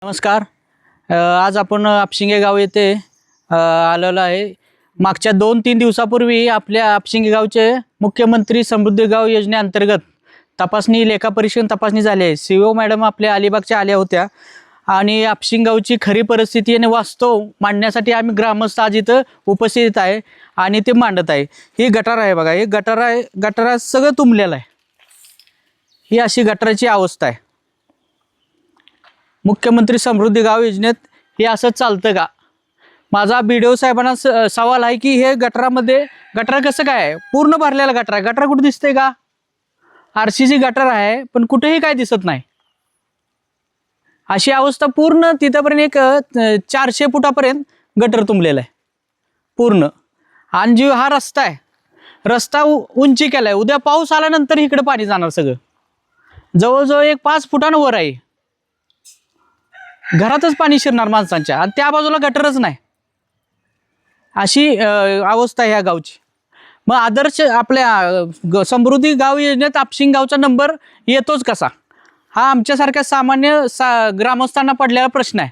नमस्कार. आज आपण आपशिंगे गाव येथे आलेलो आहे. मागच्या 2-3 दिवसापूर्वी आपल्या आपशिंगे गावचे मुख्यमंत्री समृद्धी गाव योजनेअंतर्गत तपासणी लेखापरीक्षण तपासणी झाली आहे. सीओ मॅडम आपल्या अलिबागच्या आल्या होत्या आणि आपशिंगे गावची खरी परिस्थिती आणि वास्तव मांडण्यासाठी आम्ही ग्रामस्थ आज इथं उपस्थित आहे आणि ते मांडत आहे. ही गटार आहे बघा, हे गटार आहे, गटारात सगळं तुंबलेलं आहे. ही अशी गटाराची अवस्था आहे. मुख्यमंत्री समृद्धी गाव योजनेत हे असं चालतं का? माझा BDO साहेबांना सवाल आहे की हे गटारामध्ये गटार कसं काय आहे? पूर्ण भरलेला गटार आहे. गटार कुठे दिसतंय का? RCC गटार आहे पण कुठेही काय दिसत नाही. अशी अवस्था पूर्ण तिथपर्यंत एक 400 फुटापर्यंत गटर तुंबलेला आहे पूर्ण. आणि जो हा रस्ता आहे, रस्ता उंची केलाय. उद्या पाऊस आल्यानंतर इकडे पाणी जाणार सगळं. जवळजवळ एक 5 फुटानं वर आहे. घरातच पाणी शिरणार माणसांच्या आणि त्या बाजूला गटरच नाही. अशी अवस्था आहे ह्या गावची. मग आदर्श आपल्या समृद्धी गाव योजनेत आपशिंगे गावचा नंबर येतोच कसा? हा आमच्यासारख्या सामान्य ग्रामस्थांना पडलेला प्रश्न आहे.